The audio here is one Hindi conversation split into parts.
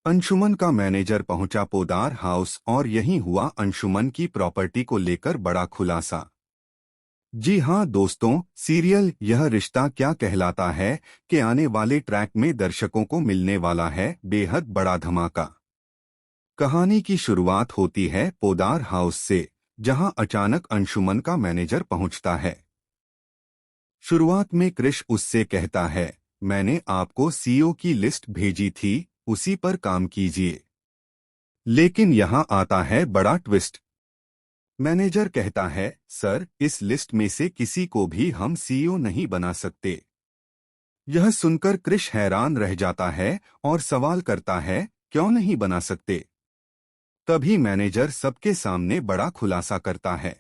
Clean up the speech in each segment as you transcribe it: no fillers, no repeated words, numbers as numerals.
अंशुमन का मैनेजर पहुंचा पोदार हाउस और यहीं हुआ अंशुमन की प्रॉपर्टी को लेकर बड़ा खुलासा। जी हां दोस्तों, सीरियल यह रिश्ता क्या कहलाता है कि आने वाले ट्रैक में दर्शकों को मिलने वाला है बेहद बड़ा धमाका। कहानी की शुरुआत होती है पोदार हाउस से, जहां अचानक अंशुमन का मैनेजर पहुंचता है। शुरुआत में क्रिश उससे कहता है, मैंने आपको सीईओ की लिस्ट भेजी थी, उसी पर काम कीजिए। लेकिन यहां आता है बड़ा ट्विस्ट। मैनेजर कहता है, सर, इस लिस्ट में से किसी को भी हम सीईओ नहीं बना सकते। यह सुनकर क्रिश हैरान रह जाता है और सवाल करता है, क्यों नहीं बना सकते? तभी मैनेजर सबके सामने बड़ा खुलासा करता है।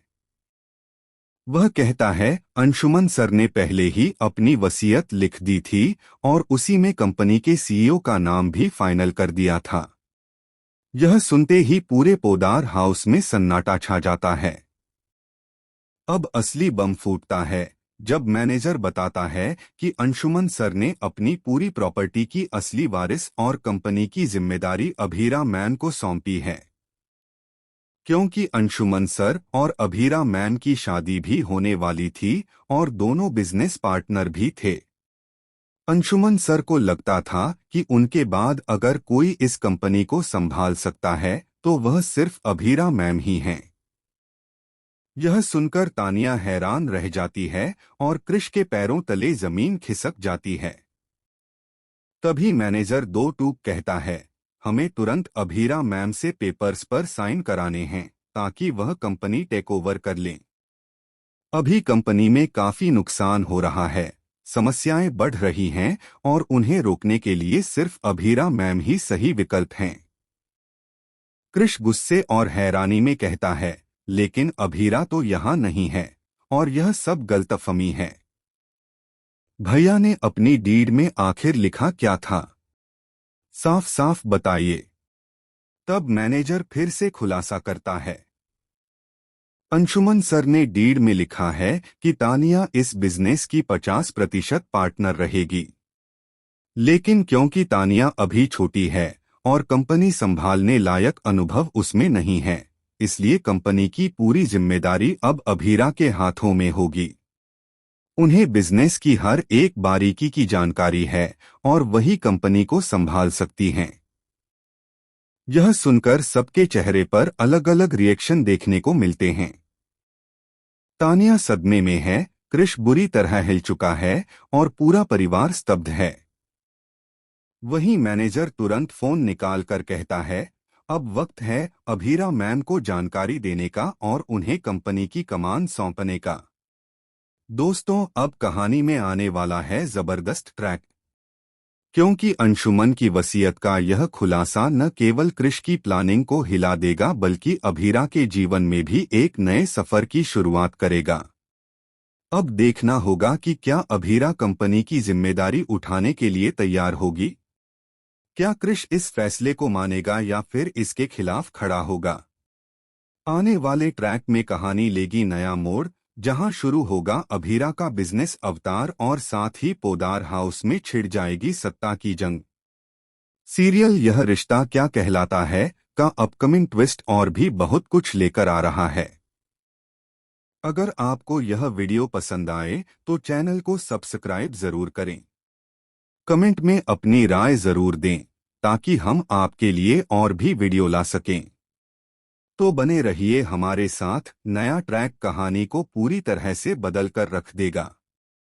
वह कहता है, अंशुमन सर ने पहले ही अपनी वसीयत लिख दी थी और उसी में कंपनी के सीईओ का नाम भी फाइनल कर दिया था। यह सुनते ही पूरे पोदार हाउस में सन्नाटा छा जाता है। अब असली बम फूटता है जब मैनेजर बताता है कि अंशुमन सर ने अपनी पूरी प्रॉपर्टी की असली वारिस और कंपनी की जिम्मेदारी अभीरा मैन को सौंपी है। क्योंकि अंशुमन सर और अभीरा मैन की शादी भी होने वाली थी और दोनों बिजनेस पार्टनर भी थे। अंशुमन सर को लगता था कि उनके बाद अगर कोई इस कंपनी को संभाल सकता है तो वह सिर्फ अभीरा मैम ही हैं। यह सुनकर तानिया हैरान रह जाती है और क्रिश के पैरों तले जमीन खिसक जाती है। तभी मैनेजर दो टूक कहता है, हमें तुरंत अभीरा मैम से पेपर्स पर साइन कराने हैं ताकि वह कंपनी टेक ओवर कर लें। अभी कंपनी में काफी नुकसान हो रहा है, समस्याएं बढ़ रही हैं और उन्हें रोकने के लिए सिर्फ अभीरा मैम ही सही विकल्प हैं। क्रिश गुस्से और हैरानी में कहता है, लेकिन अभीरा तो यहाँ नहीं है और यह सब गलतफहमी है। भैया ने अपनी डीड में आखिर लिखा क्या था? साफ साफ बताइए। तब मैनेजर फिर से खुलासा करता है। अंशुमन सर ने डीड में लिखा है कि तानिया इस बिजनेस की 50% पार्टनर रहेगी। लेकिन क्योंकि तानिया अभी छोटी है और कंपनी संभालने लायक अनुभव उसमें नहीं है, इसलिए कंपनी की पूरी जिम्मेदारी अब अभीरा के हाथों में होगी। उन्हें बिजनेस की हर एक बारीकी की जानकारी है और वही कंपनी को संभाल सकती हैं। यह सुनकर सबके चेहरे पर अलग अलग रिएक्शन देखने को मिलते हैं। तानिया सदमे में है, क्रिश बुरी तरह हिल चुका है और पूरा परिवार स्तब्ध है। वहीं मैनेजर तुरंत फोन निकाल कर कहता है, अब वक्त है अभीरा मैम को जानकारी देने का और उन्हें कंपनी की कमान सौंपने का। दोस्तों, अब कहानी में आने वाला है जबरदस्त ट्रैक, क्योंकि अंशुमन की वसीयत का यह खुलासा न केवल क्रिश की प्लानिंग को हिला देगा बल्कि अभीरा के जीवन में भी एक नए सफर की शुरुआत करेगा। अब देखना होगा कि क्या अभीरा कंपनी की जिम्मेदारी उठाने के लिए तैयार होगी। क्या क्रिश इस फैसले को मानेगा या फिर इसके खिलाफ खड़ा होगा? आने वाले ट्रैक में कहानी लेगी नया मोड़, जहां शुरू होगा अभीरा का बिजनेस अवतार और साथ ही पोदार हाउस में छिड़ जाएगी सत्ता की जंग। सीरियल यह रिश्ता क्या कहलाता है का अपकमिंग ट्विस्ट और भी बहुत कुछ लेकर आ रहा है। अगर आपको यह वीडियो पसंद आए तो चैनल को सब्सक्राइब जरूर करें। कमेंट में अपनी राय जरूर दें ताकि हम आपके लिए और भी वीडियो ला सकें। तो बने रहिए हमारे साथ, नया ट्रैक कहानी को पूरी तरह से बदल कर रख देगा।